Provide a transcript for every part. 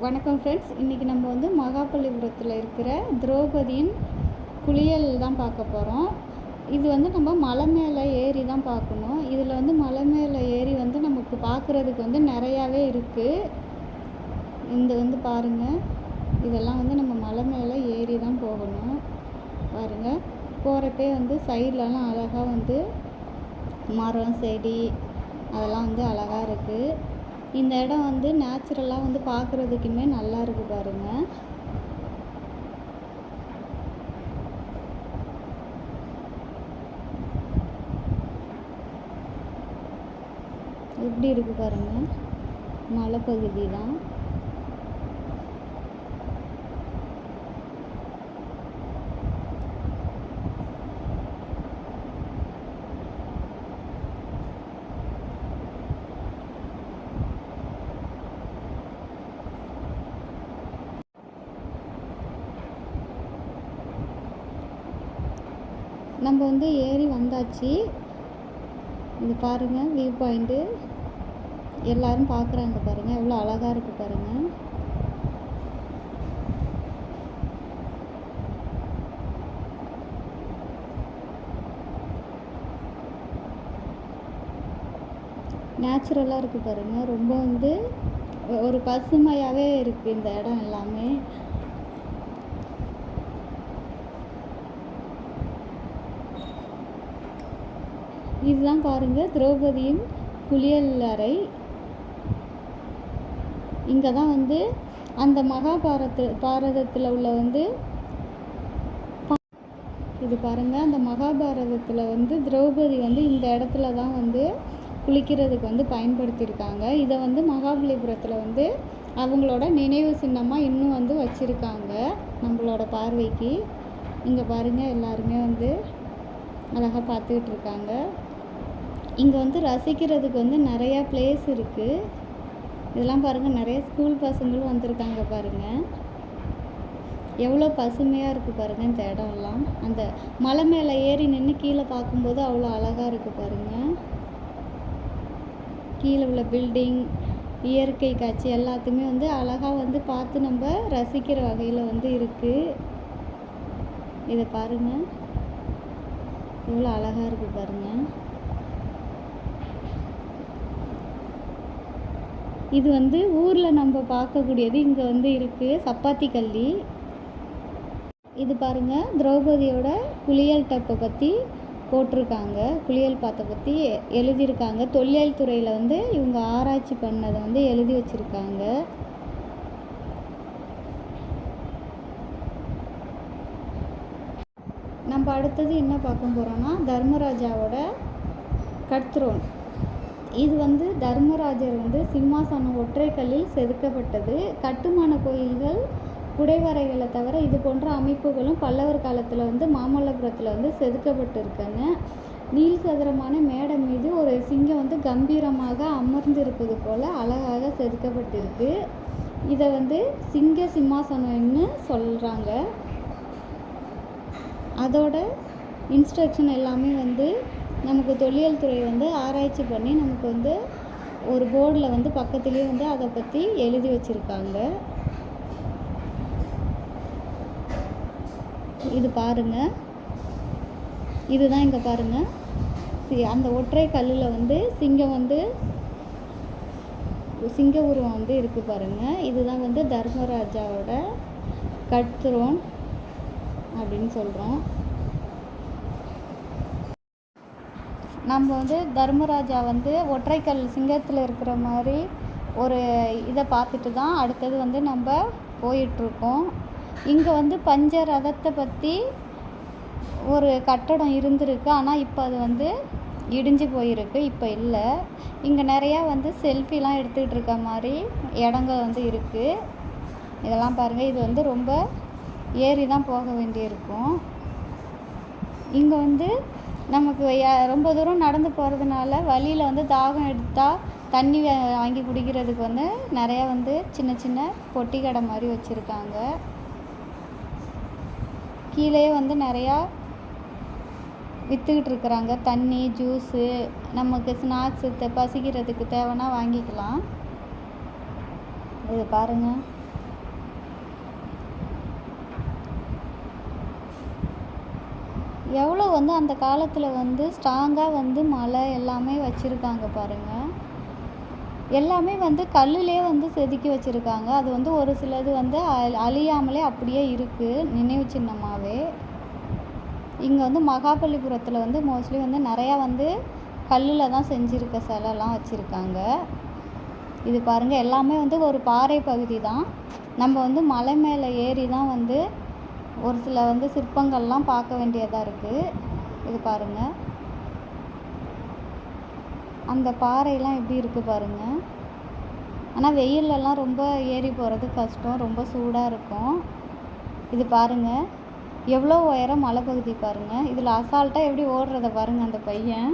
வணக்கம் ஃப்ரெண்ட்ஸ். இன்றைக்கி நம்ம வந்து மகாபலிபுரத்தில் இருக்கிற திரௌபதியின் குளியல் தான் பார்க்க போகிறோம். இது வந்து நம்ம மலை மேலே ஏறி தான் பார்க்கணும். இதில் வந்து மலை மேலே ஏறி வந்து நமக்கு பார்க்குறதுக்கு வந்து நிறையாவே இருக்குது. இந்த வந்து பாருங்கள், இதெல்லாம் வந்து நம்ம மலை மேலே ஏறி தான் போகணும். பாருங்கள், போகிறப்பே வந்து சைட்லலாம் அழகாக வந்து மரம் செடி அதெல்லாம் வந்து அழகாக இருக்குது. இந்த இடம் வந்து நேச்சுரலாக வந்து பார்க்குறதுக்குமே நல்லா இருக்குது பாருங்கள். எப்படி இருக்குது பாருங்கள், மலைப்பகுதி தான். நம்ம வந்து ஏறி வந்தாச்சு. இது பாருங்கள், வியூ பாயிண்ட்டு எல்லோரும் பார்க்குறாங்க பாருங்கள், எவ்வளோ அழகாக இருக்குது பாருங்கள். நேச்சுரலாக இருக்குது பாருங்கள். ரொம்ப வந்து ஒரு பசுமையாகவே இருக்குது இந்த இடம் எல்லாமே. இதுதான் பாருங்கள் திரௌபதியின் குளியல் அறை. இங்கே தான் வந்து அந்த மகாபாரதத்தில் உள்ள வந்து இது பாருங்கள், அந்த மகாபாரதத்தில் வந்து திரௌபதி வந்து இந்த இடத்துல தான் வந்து குளிக்கிறதுக்கு வந்து பயன்படுத்தியிருக்காங்க. இதை வந்து மகாபலிபுரத்தில் வந்து அவங்களோட நினைவு சின்னமாக இன்னும் வந்து வச்சுருக்காங்க நம்மளோட பார்வைக்கு. இங்கே பாருங்கள், எல்லாருமே வந்து அழகாக பார்த்துக்கிட்டு இருக்காங்க. இங்கே வந்து ரசிக்கிறதுக்கு வந்து நிறையா பிளேஸ் இருக்குது. இதெல்லாம் பாருங்கள், நிறைய ஸ்கூல் பசங்களும் வந்திருக்காங்க பாருங்கள். எவ்வளோ பசுமையாக இருக்குது பாருங்கள் இந்த இடம்லாம். அந்த மலை மேலே ஏறி நின்று கீழே பார்க்கும்போது அவ்வளோ அழகாக இருக்குது பாருங்கள். கீழே உள்ள பில்டிங், இயற்கை காட்சி எல்லாத்தையுமே வந்து அழகாக வந்து பார்த்து நம்ம ரசிக்கிற வகையில் வந்து இருக்குது. இதை பாருங்கள், எவ்வளோ அழகாக இருக்குது பாருங்கள். இது வந்து ஊரில் நம்ம பார்க்கக்கூடியது இங்கே வந்து இருக்குது, சப்பாத்தி கல்லி. இது பாருங்கள், திரௌபதியோட குளியல் டப்பை பற்றி போட்டிருக்காங்க, குளியல் பாத்தை பற்றி எழுதியிருக்காங்க. தொல்லியல் துறையில் வந்து இவங்க ஆராய்ச்சி பண்ணதை வந்து எழுதி வச்சுருக்காங்க. நம்ம அடுத்தது என்ன பார்க்க போகிறோன்னா தர்மராஜாவோட கட்த்ரோன். இது வந்து தர்மராஜர் வந்து சிம்மாசனம் ஒற்றைக்கல்லில் செதுக்கப்பட்டது. கட்டுமான கோயில்கள், குடைவரைகளை தவிர இது போன்ற அமைப்புகளும் பல்லவர் காலத்தில் வந்து மாமல்லபுரத்தில் வந்து செதுக்கப்பட்டிருக்காங்க. நீள் சதுரமான மேடை மீது ஒரு சிங்கம் வந்து கம்பீரமாக அமர்ந்திருப்பது போல் அழகாக செதுக்கப்பட்டிருக்கு. இதை வந்து சிங்க சிம்மாசனம்னு சொல்கிறாங்க. அதோட இன்ஸ்ட்ரக்ஷன் எல்லாமே வந்து நமக்கு தொல்லியல் துறை வந்து ஆராய்ச்சி பண்ணி நமக்கு வந்து ஒரு போர்டில் வந்து பக்கத்துலேயே வந்து அதை பற்றி எழுதி வச்சுருக்காங்க. இது பாருங்கள், இதுதான் இங்கே பாருங்கள், அந்த ஒற்றை கல்லில் வந்து சிங்கம் வந்து சிங்க உருவம் வந்து இருக்குது பாருங்கள். இதுதான் வந்து தர்மராஜாவோட கட்த்ரோன் அப்படின்னு சொல்கிறோம். நம்ம வந்து தர்மராஜா வந்து ஒற்றைக்கல் சிங்கத்தில் இருக்கிற மாதிரி ஒரு இதை பார்த்துட்டு தான் அடுத்தது வந்து நம்ம போயிட்டுருக்கோம். இங்கே வந்து பஞ்ச ரதத்தை பற்றி ஒரு கட்டடம் இருந்திருக்கு, ஆனால் இப்போ அது வந்து இடிஞ்சு போயிருக்கு, இப்போ இல்லை. இங்கே நிறையா வந்து செல்ஃபிலாம் எடுத்துக்கிட்டு இருக்க மாதிரி இடங்கள் வந்து இருக்குது. இதெல்லாம் பாருங்கள், இது வந்து ரொம்ப ஏறி தான் போக வேண்டியிருக்கும். இங்கே வந்து நமக்கு ரொம்ப தூரம் நடந்து போகிறதுனால வழியில் வந்து தாகம் எடுத்தால் தண்ணி வாங்கி குடிக்கிறதுக்கு வந்து நிறையா வந்து சின்ன சின்ன பொட்டி கடை மாதிரி வச்சுருக்காங்க. கீழே வந்து நிறையா விற்றுக்கிட்டு இருக்கிறாங்க. தண்ணி, ஜூஸு, நமக்கு ஸ்நாக்ஸு பசிக்கிறதுக்கு தேவைன்னா வாங்கிக்கலாம். இது பாருங்கள், எவ்வளோ வந்து அந்த காலத்தில் வந்து ஸ்ட்ராங்காக வந்து மலை எல்லாமே வச்சுருக்காங்க பாருங்கள். எல்லாமே வந்து கல்லுலே வந்து செதுக்கி வச்சுருக்காங்க. அது வந்து ஒரு சிலது வந்து அழியாமலே அப்படியே இருக்குது நினைவு சின்னமாகவே. இங்கே வந்து மகாபலிபுரத்தில் வந்து மோஸ்ட்லி வந்து நிறையா வந்து கல்லில் தான் செஞ்சுருக்க சிலைலாம் வச்சுருக்காங்க. இது பாருங்கள், எல்லாமே வந்து ஒரு பாறை பகுதி தான். நம்ம வந்து மலை மேலே ஏறி தான் வந்து ஒரு சில வந்து சிற்பங்கள்லாம் பார்க்க வேண்டியதாக இருக்குது. இது பாருங்கள், அந்த பாறையெல்லாம் எப்படி இருக்குது பாருங்கள். ஆனால் வெயிலெல்லாம் ரொம்ப ஏறி போகிறது கஷ்டம், ரொம்ப சூடாக இருக்கும். இது பாருங்கள், எவ்வளோ உயரம் மலைப்பகுதி பாருங்கள். இதில் அசால்ட்டாக எப்படி ஓடுறத பாருங்கள் அந்த பையன்.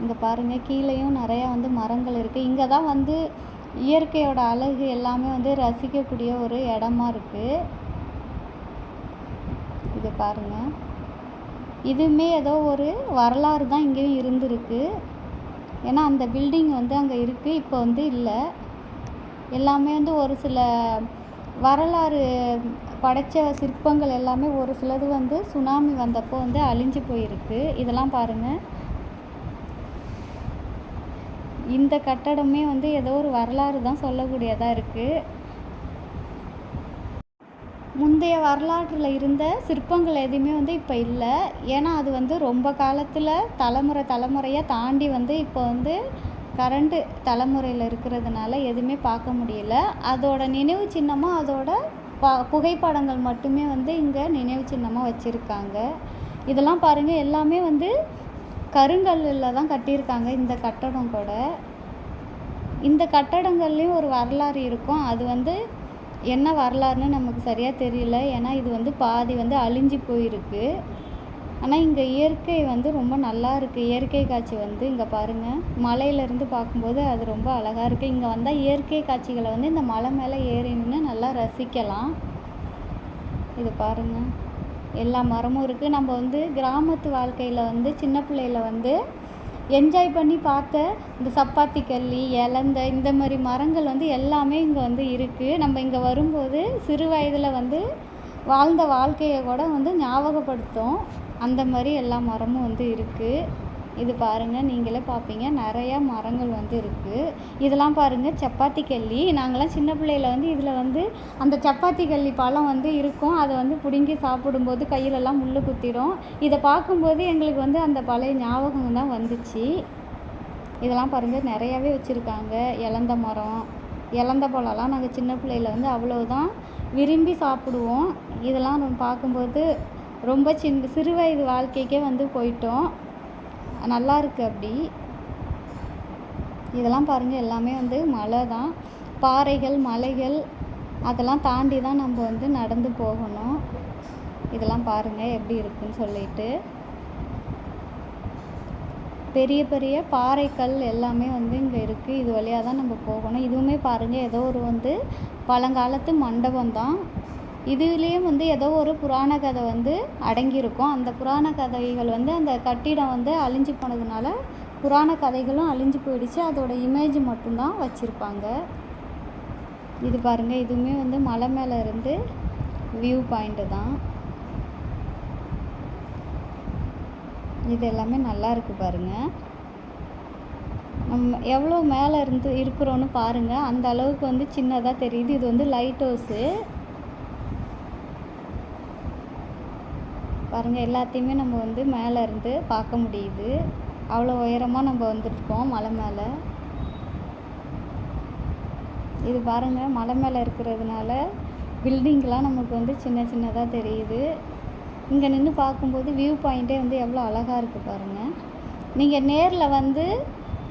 இங்கே பாருங்கள், கீழேயும் நிறையா வந்து மரங்கள் இருக்குது. இங்கே தான் வந்து இயற்கையோட அழகு எல்லாமே வந்து ரசிக்கக்கூடிய ஒரு இடமா இருக்குது. இது பாருங்கள், இதுவுமே ஏதோ ஒரு வரலாறு தான் இங்கேயும் இருந்திருக்கு. ஏன்னா அந்த பில்டிங் வந்து அங்கே இருக்குது, இப்போ வந்து இல்லை. எல்லாமே வந்து ஒரு சில வரலாறு படைத்த சிற்பங்கள் எல்லாமே ஒரு சிலது வந்து சுனாமி வந்தப்போ வந்து அழிஞ்சு போயிருக்கு. இதெல்லாம் பாருங்கள், இந்த கட்டடமே வந்து ஏதோ ஒரு வரலாறு தான் சொல்லக்கூடியதாக இருக்குது. முந்தைய வரலாற்றில் இருந்த சிற்பங்கள் எதுவுமே வந்து இப்போ இல்லை. ஏன்னா அது வந்து ரொம்ப காலத்தில் தலைமுறையாக தாண்டி வந்து இப்போ வந்து கரண்ட்டு தலைமுறையில் இருக்கிறதுனால எதுவுமே பார்க்க முடியல. அதோட நினைவு சின்னமாக அதோட புகைப்படங்கள் மட்டுமே வந்து இங்கே நினைவு சின்னமாக வச்சுருக்காங்க. இதெல்லாம் பாருங்கள், எல்லாமே வந்து கருங்கல்லில் தான் கட்டியிருக்காங்க. இந்த கட்டடம் கூட, இந்த கட்டடங்கள்லேயும் ஒரு வரலாறு இருக்கும். அது வந்து என்ன வரலாறுன்னு நமக்கு சரியாக தெரியல. ஏன்னா இது வந்து பாதி வந்து அழிஞ்சு போயிருக்கு. ஆனால் இங்கே இயற்கை வந்து ரொம்ப நல்லா இருக்குது. இயற்கை காட்சி வந்து இங்கே பாருங்கள், மலையிலேருந்து பார்க்கும்போது அது ரொம்ப அழகாக இருக்குது. இங்கே வந்தால் இயற்கை காட்சிகளை வந்து இந்த மலை மேலே ஏறி நின்று நல்லா ரசிக்கலாம். இது பாருங்கள், எல்லா மரமும் இருக்குது. நம்ம வந்து கிராமத்து வாழ்க்கையில் வந்து சின்ன பிள்ளையில் வந்து என்ஜாய் பண்ணி பார்த்த இந்த சப்பாத்தி கல்லி, இலந்த, இந்த மாதிரி மரங்கள் வந்து எல்லாமே இங்கே வந்து இருக்குது. நம்ம இங்கே வரும்போது சிறு வயதில் வந்து வாழ்ந்த வாழ்க்கையை கூட வந்து ஞாபகப்படுத்தும். அந்த மாதிரி எல்லா மரமும் வந்து இருக்குது. இது பாருங்கள், நீங்களே பார்ப்பீங்க, நிறையா மரங்கள் வந்து இருக்குது. இதெல்லாம் பாருங்கள், சப்பாத்தி கல்லி. நாங்களாம் சின்ன பிள்ளையில் வந்து இதில் வந்து அந்த சப்பாத்தி கல்லி பழம் வந்து இருக்கும். அதை வந்து பிடுங்கி சாப்பிடும்போது கையிலெல்லாம் முள் குத்திடும். இதை பார்க்கும்போது எங்களுக்கு வந்து அந்த பழைய ஞாபகம் தான் வந்துச்சு. இதெல்லாம் பாருங்கள், நிறையாவே வச்சுருக்காங்க. இலந்த மரம், இலந்த பழம்லாம் நாங்கள் சின்ன பிள்ளையில் வந்து அவ்வளோதான் விரும்பி சாப்பிடுவோம். இதெல்லாம் நம்ம பார்க்கும்போது ரொம்ப சிறு வயது வாழ்க்கைக்கே வந்து போயிட்டோம். நல்லா இருக்குது அப்படி. இதெல்லாம் பாருங்கள், எல்லாமே வந்து மலை தான். பாறைகள், மலைகள், அதெல்லாம் தாண்டி தான் நம்ம வந்து நடந்து போகணும். இதெல்லாம் பாருங்கள் எப்படி இருக்குன்னு சொல்லிட்டு. பெரிய பெரிய பாறைகள் எல்லாமே வந்து இங்கே இருக்குது. இது வழியாக தான் நம்ம போகணும். இதுவுமே பாருங்கள், ஏதோ ஒரு வந்து பழங்காலத்து மண்டபம் தான். இதுலேயும் வந்து ஏதோ ஒரு புராண கதை வந்து அடங்கியிருக்கும். அந்த புராண கதைகள் வந்து அந்த கட்டிடம் வந்து அழிஞ்சு போனதுனால புராண கதைகளும் அழிஞ்சு போயிடுச்சு. அதோட இமேஜ் மட்டும்தான் வச்சுருப்பாங்க. இது பாருங்கள், இதுவுமே வந்து மலை மேலே இருந்து வியூ பாயிண்ட்டு தான். இது எல்லாமே நல்லா இருக்குது பாருங்கள். நம்ம எவ்வளோ மேலே இருந்து இருக்கிறோன்னு பாருங்கள். அந்த அளவுக்கு வந்து சின்னதாக தெரியுது. இது வந்து லைட் ஹவுஸு பாருங்கள். எல்லாத்தையுமே நம்ம வந்து மேலே இருந்து பார்க்க முடியுது. அவ்வளோ உயரமாக நம்ம வந்துருக்கோம் மலை மேலே. இது பாருங்கள், மலை மேலே இருக்கிறதுனால பில்டிங்லாம் நமக்கு வந்து சின்ன சின்னதாக தெரியுது. இங்கே நின்று பார்க்கும்போது வியூ பாயிண்ட்டே வந்து எவ்வளோ அழகாக இருக்குது பாருங்கள். நீங்கள் நேரில் வந்து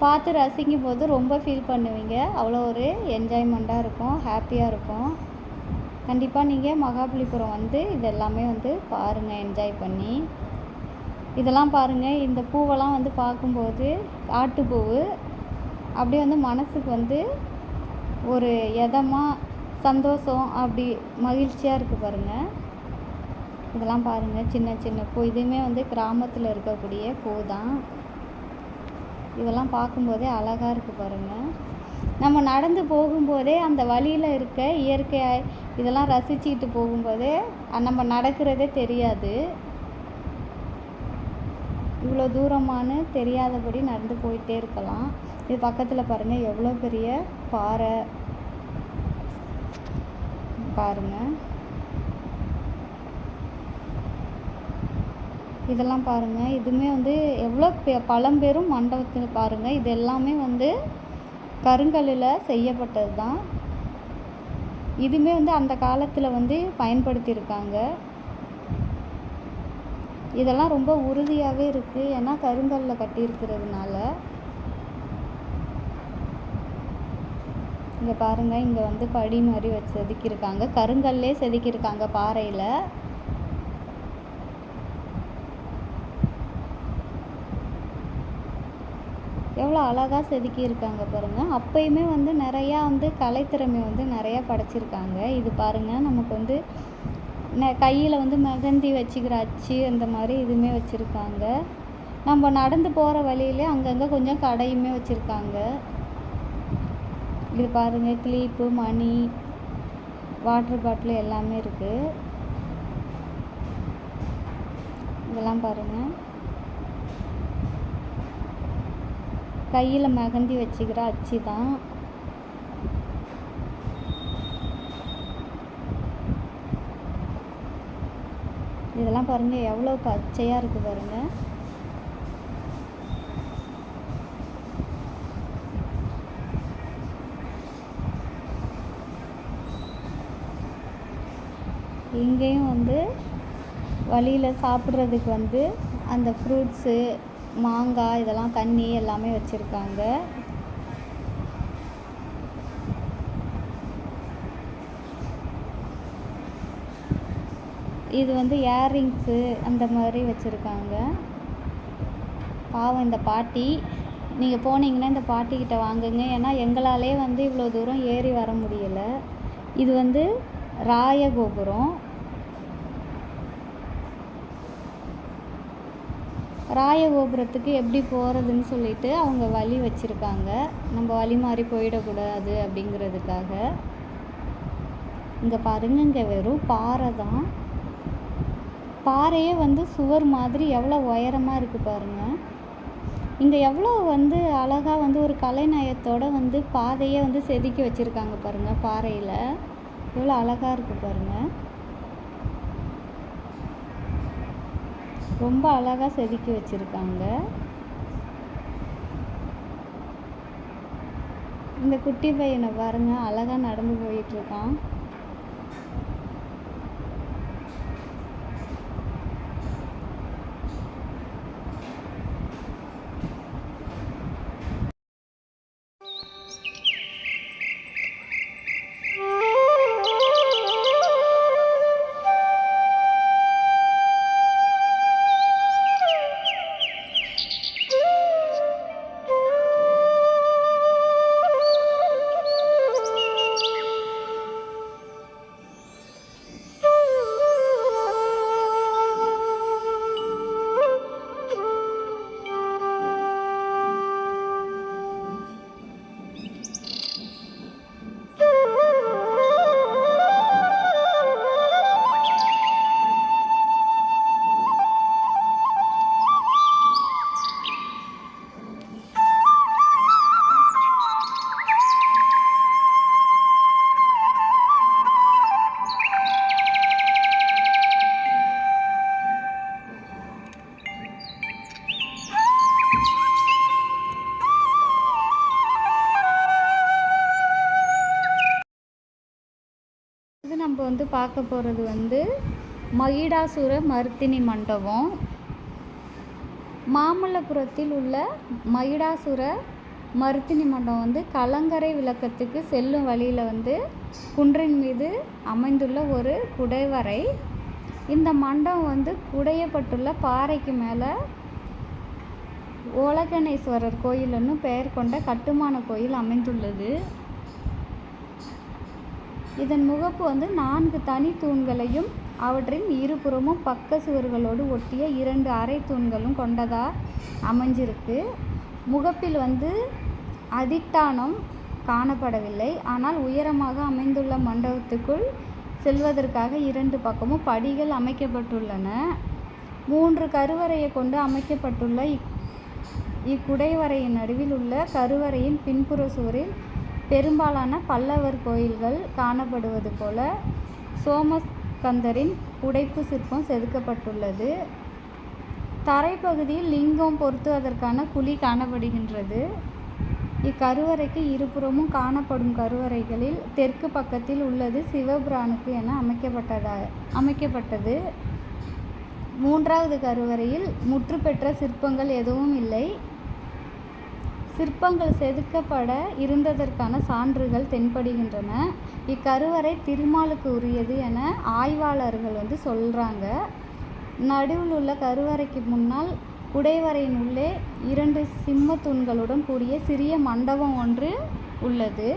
பார்த்து ரசிக்கும் போது ரொம்ப ஃபீல் பண்ணுவீங்க. அவ்வளோ ஒரு என்ஜாய்மெண்ட்டாக இருக்கும், ஹாப்பியாக இருக்கும். கண்டிப்பாக நீங்கள் மகாபலிபுரம் வந்து இதெல்லாமே வந்து பாருங்கள், என்ஜாய் பண்ணி. இதெல்லாம் பாருங்கள், இந்த பூவெல்லாம் வந்து பார்க்கும்போது காட்டுப்பூவு அப்படியே வந்து மனசுக்கு வந்து ஒரு இதமாக சந்தோஷம், அப்படி மகிழ்ச்சியாக இருக்குது பாருங்கள். இதெல்லாம் பாருங்கள், சின்ன சின்ன பூ. இதுவுமே வந்து கிராமத்தில் இருக்கக்கூடிய பூ தான். இதெல்லாம் பார்க்கும்போதே அழகாக இருக்குது பாருங்கள். நம்ம நடந்து போகும்போதே அந்த வழியில் இருக்க இயற்கை இதெல்லாம் ரசிச்சுக்கிட்டு போகும்போதே நம்ம நடக்கிறதே தெரியாது. இவ்வளோ தூரமானு தெரியாதபடி நடந்து போயிட்டே இருக்கலாம். இது பக்கத்தில் பாருங்கள் எவ்வளோ பெரிய பாறை பாருங்கள். இதெல்லாம் பாருங்கள், இதுவுமே வந்து எவ்வளோ பழம்பெரும் மண்டபத்தில் பாருங்கள். இது எல்லாமே வந்து கருங்கல்லில் செய்யப்பட்டது தான். இதுவுமே வந்து அந்த காலத்தில் வந்து பயன்படுத்தியிருக்காங்க. இதெல்லாம் ரொம்ப உறுதியாகவே இருக்குது, ஏன்னா கருங்கல்லில் கட்டியிருக்கிறதுனால. இங்கே பாருங்கள், இங்கே வந்து படி மாதிரி வச்சு செதுக்கியிருக்காங்க, கருங்கல்லே செதுக்கியிருக்காங்க பாறையில். எவ்வளோ அழகாக செதுக்கியிருக்காங்க பாருங்கள். அப்போயுமே வந்து நிறையா வந்து கலைத்திறமை வந்து நிறையா படைச்சிருக்காங்க. இது பாருங்கள், நமக்கு வந்து கையில் வந்து மெகந்தி வச்சுக்கிற அச்சு அந்த மாதிரி இதுவுமே வச்சுருக்காங்க. நம்ம நடந்து போகிற வழியிலே அங்கங்கே கொஞ்சம் கடையுமே வச்சுருக்காங்க. இது பாருங்கள், கிளிப்பு, மணி, வாட்டர் பாட்டில் எல்லாமே இருக்குது. இதெல்லாம் பாருங்கள், கையில் மெகந்தி வச்சுக்கிற அச்சு தான். இதெல்லாம் பாருங்கள் எவ்வளோ பச்சையாக இருக்குது பாருங்கள். இங்கேயும் வந்து வழியில் சாப்பிட்றதுக்கு வந்து அந்த ஃப்ரூட்ஸு, மாங்காய், இதெல்லாம் தண்ணி எல்லாமே வச்சுருக்காங்க. இது வந்து இயர்ரிங்ஸு அந்த மாதிரி வச்சுருக்காங்க. பாவம் இந்த பாட்டி, நீங்கள் போனீங்கன்னா இந்த பாட்டிக்கிட்ட வாங்குங்க, ஏன்னா எங்களாலே வந்து இவ்வளோ தூரம் ஏறி வர முடியலை. இது வந்து ராயகோபுரம். ராயகோபுரத்துக்கு எப்படி போகிறதுன்னு சொல்லிட்டு அவங்க வழி வச்சுருக்காங்க, நம்ம வழி மாறி போயிடக்கூடாது அப்படிங்கிறதுக்காக. இங்கே பாருங்க, இங்கே வெறும் பாறை தான். பாறையே வந்து சுவர் மாதிரி எவ்வளோ உயரமாக இருக்குது பாருங்கள். இங்கே எவ்வளோ வந்து அழகாக வந்து ஒரு கலைநயத்தோடு வந்து பாதையே வந்து செதுக்கி வச்சுருக்காங்க பாருங்கள். பாறையில் எவ்வளோ அழகாக இருக்குது பாருங்கள். ரொம்ப அழகாக செதுக்கி வச்சுருக்காங்க. இந்த குட்டி பையனை பாருங்கள், அழகாக நடந்து போயிட்டுருக்கான். நம்ம வந்து பார்க்க போகிறது வந்து மகிடாசுர மர்த்தினி மண்டபம். மாமல்லபுரத்தில் உள்ள மகிடாசுர மர்த்தினி மண்டபம் வந்து கலங்கரை விளக்கத்துக்கு செல்லும் வழியில் வந்து குன்றின் மீது அமைந்துள்ள ஒரு குடைவரை. இந்த மண்டபம் வந்து குடையப்பட்டுள்ள பாறைக்கு மேலே ஓலகணேஸ்வரர் கோயில்னு பெயர் கொண்ட கட்டுமான கோயில் அமைந்துள்ளது. இதன் முகப்பு வந்து 4 தனி தூண்களையும் அவற்றின் இருபுறமும் பக்க சுவர்களோடு ஒட்டிய 2 அரை தூண்களும் கொண்டதாக அமைஞ்சிருக்கு. முகப்பில் வந்து அதிட்டானம், காணப்படவில்லை. ஆனால் உயரமாக அமைந்துள்ள மண்டபத்துக்குள் செல்வதற்காக 2 பக்கமும் படிகள் அமைக்கப்பட்டுள்ளன. 3 கருவறையை கொண்டு அமைக்கப்பட்டுள்ள இக்குடைவரையின் நடுவில் உள்ள கருவறையின் பின்புற சுவரில் பெரும்பாலான பல்லவர் கோயில்கள் காணப்படுவது போல சோமஸ்கந்தரின் புடைப்பு சிற்பம் செதுக்கப்பட்டுள்ளது. தரைப்பகுதியில் லிங்கம் பொருத்துவதற்கான குழி காணப்படுகின்றது. இக்கருவறைக்கு இருபுறமும் காணப்படும் கருவறைகளில் தெற்கு பக்கத்தில் உள்ளது சிவபிரானுக்கு என அமைக்கப்பட்டது. 3வது கருவறையில் முற்றுப்பெற்ற சிற்பங்கள் எதுவும் இல்லை. சிற்பங்கள் செதுக்கப்பட இருந்ததற்கான சான்றுகள் தென்படுகின்றன. இக்கருவறை திருமாலுக்கு உரியது என ஆய்வாளர்கள் சொல்கிறாங்க. நடுவில் உள்ள கருவறைக்கு முன்னால் குடைவரையின் உள்ளே 2 சிம்ம தூண்களுடன் கூடிய சிறிய மண்டபம் ஒன்று உள்ளது.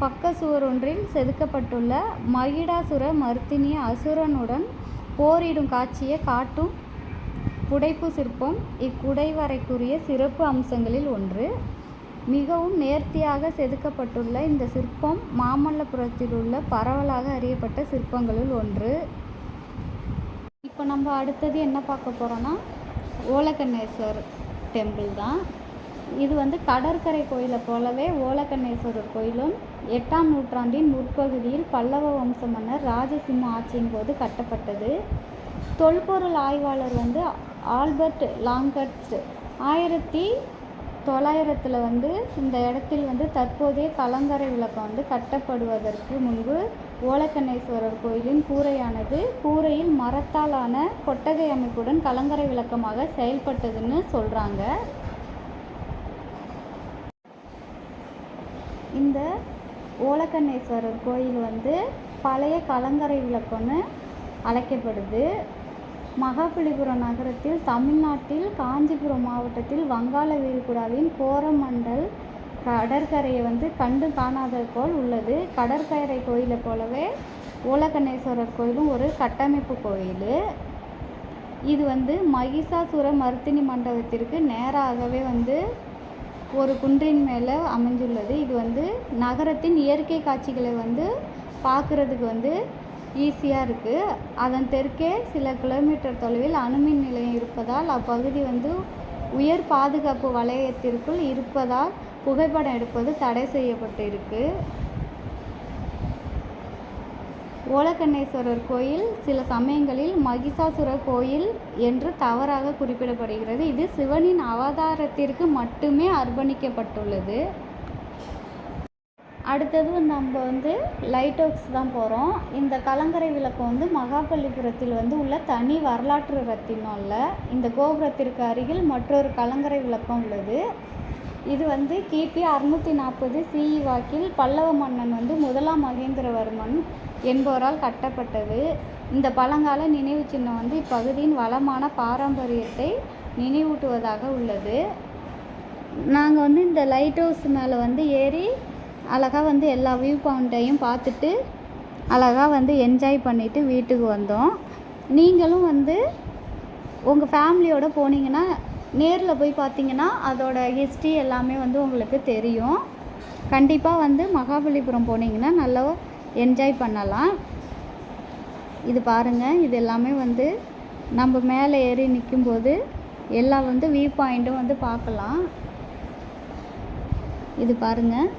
பக்க சுவர் ஒன்றில் செதுக்கப்பட்டுள்ள மகிடாசுர மர்த்தினி அசுரனுடன் போரிடும் காட்சியை காட்டும் புடைப்பு சிற்பம் இக்குடைவரைக்குரிய சிறப்பு அம்சங்களில் ஒன்று. மிகவும் நேர்த்தியாக செதுக்கப்பட்டுள்ள இந்த சிற்பம் மாமல்லபுரத்தில் உள்ள பரவலாக அறியப்பட்ட சிற்பங்களுள் ஒன்று. இப்போ நம்ம அடுத்தது என்ன பார்க்க போகிறோன்னா ஓலக்கண்ணேஸ்வர் டெம்பிள் தான். இது கடற்கரை கோயிலை போலவே ஓலக்கண்ணேஸ்வரர் கோயிலும் 8ஆம் நூற்றாண்டின் முற்பகுதியில் பல்லவ வம்ச மன்னர் ராஜசிம்ம ஆட்சியின் போது கட்டப்பட்டது. தொல்பொருள் ஆய்வாளர் ஆல்பர்ட் லாங்கர்ட்ஸ் 1900 இந்த இடத்தில் தற்போதைய கலங்கரை விளக்கம் கட்டப்படுவதற்கு முன்பு ஓலக்கண்ணேஸ்வரர் கோயிலின் கூரையானது கூரையில் மரத்தால் ஆன கொட்டகை அமைப்புடன் கலங்கரை விளக்கமாக செயல்பட்டதுன்னு சொல்கிறாங்க. இந்த ஓலக்கண்ணேஸ்வரர் கோயில் பழைய கலங்கரை விளக்கம்னு அழைக்கப்படுது. மகாபலிபுரம் நகரத்தில் தமிழ்நாட்டில் காஞ்சிபுரம் மாவட்டத்தில் வங்காள விரிகுடாவின் கோரமண்டல் கடற்கரையை கண்டு காணாத போல் உள்ளது. கடற்கரை கோயிலை போலவே ஓலக்கண்ணேஸ்வரர் கோயிலும் ஒரு கட்டமைப்பு கோயில். இது மகிஷாசுர மர்த்தினி மண்டபத்திற்கு நேராகவே ஒரு குன்றின் மேலே அமைஞ்சுள்ளது. இது நகரத்தின் இயற்கை காட்சிகளை பார்க்குறதுக்கு ஈஸியாக இருக்குது. அதன் தெற்கே சில கிலோமீட்டர் தொலைவில் அணுமின் நிலையம் இருப்பதால் அப்பகுதி உயர் பாதுகாப்பு வலயத்திற்குள் இருப்பதால் புகைப்படம் எடுப்பது தடை செய்யப்பட்டு இருக்கு. ஓலக்கண்ணேஸ்வரர் கோயில் சில சமயங்களில் மகிஷாசுரர் கோயில் என்று தவறாக குறிப்பிடப்படுகிறது. இது சிவனின் அவதாரத்திற்கு மட்டுமே அர்ப்பணிக்கப்பட்டுள்ளது. அடுத்தது நம்ம லைட் ஹவுஸ் தான் போகிறோம். இந்த கலங்கரை விளக்கம் மகாபலிபுரத்தில் உள்ள தனி வரலாற்று ரத்தினம் இல்லை. இந்த கோபுரத்திற்கு அருகில் மற்றொரு கலங்கரை விளக்கம் உள்ளது. இது கிபி 640 CE வாக்கில் பல்லவ மன்னன் 1ஆம் மகேந்திரவர்மன் என்பவரால் கட்டப்பட்டது. இந்த பழங்கால நினைவு சின்னம் இப்பகுதியின் வளமான பாரம்பரியத்தை நினைவூட்டுவதாக உள்ளது. நாங்கள் இந்த லைட் ஹவுஸ் மேலே ஏறி அழகாக எல்லா வியூ பாயிண்ட்டையும் பார்த்துட்டு அழகாக என்ஜாய் பண்ணிவிட்டு வீட்டுக்கு வந்தோம். நீங்களும் உங்கள் ஃபேமிலியோடு போனீங்கன்னா நேரில் போய் பார்த்தீங்கன்னா அதோட ஹிஸ்ட்ரி எல்லாமே உங்களுக்கு தெரியும். கண்டிப்பாக மகாபலிபுரம் போனீங்கன்னா நல்லா என்ஜாய் பண்ணலாம். இது பாருங்கள், இது எல்லாமே நம்ம மேலே ஏறி நிற்கும்போது எல்லா வியூ பாயிண்ட்டும் பார்க்கலாம். இது பாருங்கள்,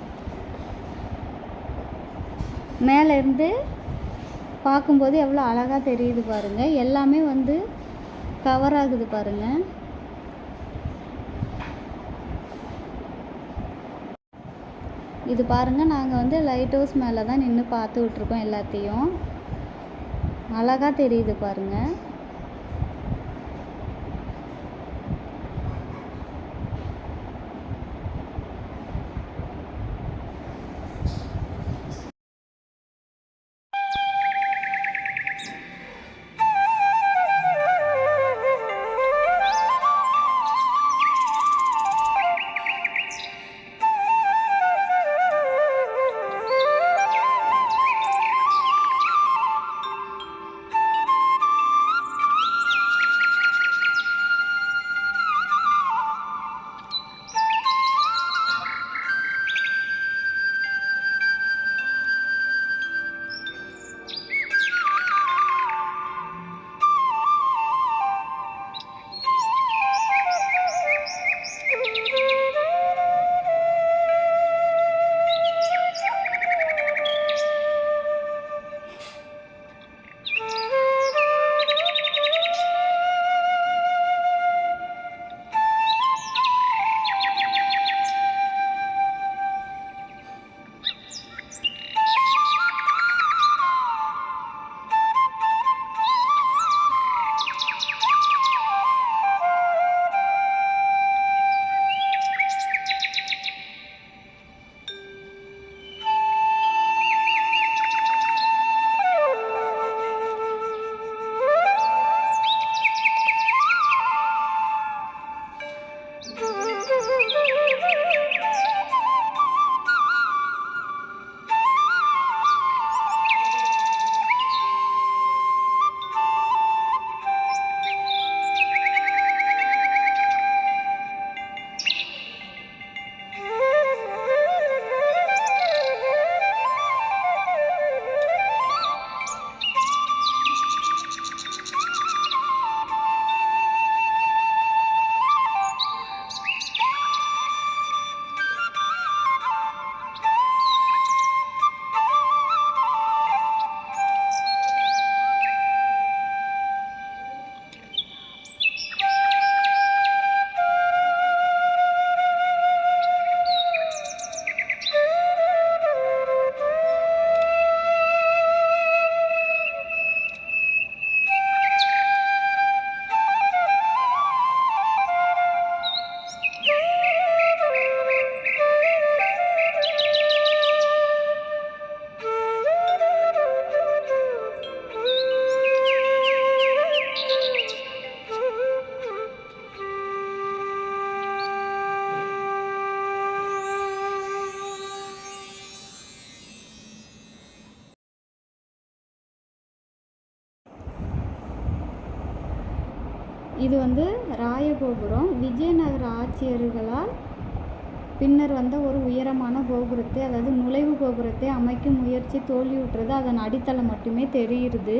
மேலே இருந்து பார்க்கும்போது எவ்வளோ அழகாக தெரியுது பாருங்கள். எல்லாமே கவர் ஆகுது பாருங்கள். இது பாருங்கள், நாங்கள் லைட் ஹவுஸ் மேலே தான் நின்று பார்த்துக்கிட்ருக்கோம். எல்லாத்தையும் அழகாக தெரியுது பாருங்கள். இது வந்து ராயகோபுரம். விஜயநகர ஆட்சியர்களால் பின்னர் வந்த ஒரு உயரமான கோபுரத்தை, அதாவது நுழைவு கோபுரத்தை அமைக்கும் முயற்சி தோல்வியுற்றது. அதன் அடித்தளம் மட்டுமே தெரிகிறது.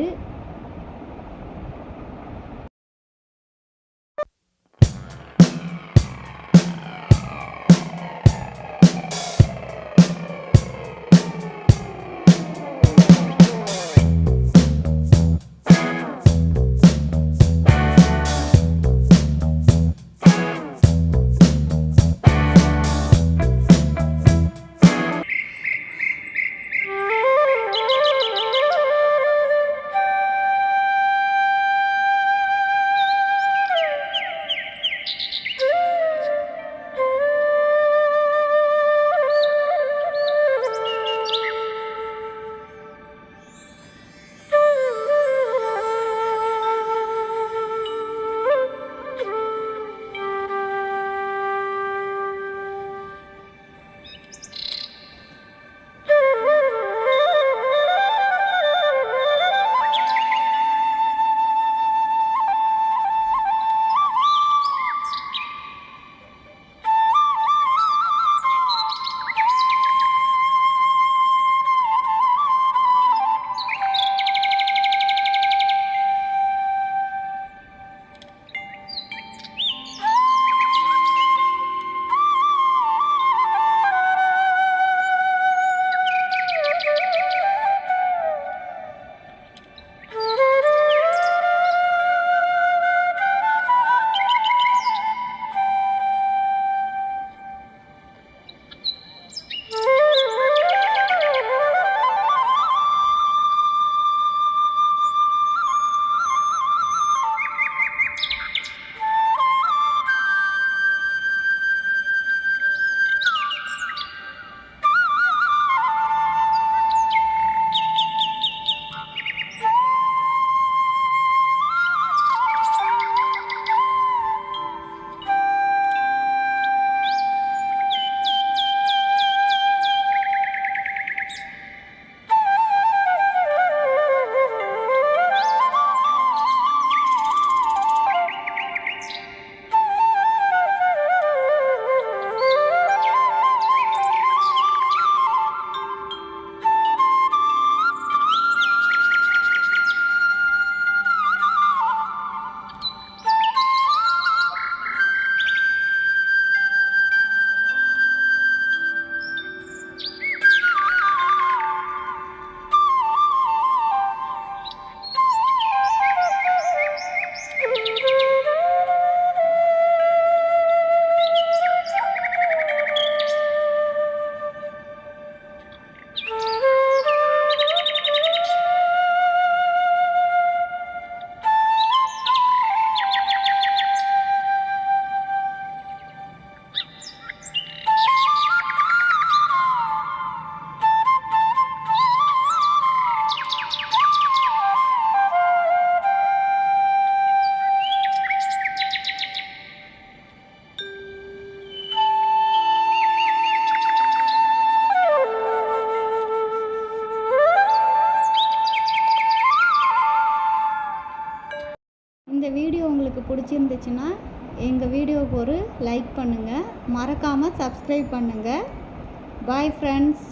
இந்த வீடியோ உங்களுக்கு பிடிச்சிருந்துச்சுன்னா எங்கள் வீடியோவுக்கு ஒரு லைக் பண்ணுங்கள். மறக்காமல் சப்ஸ்கிரைப் பண்ணுங்கள். Bye friends.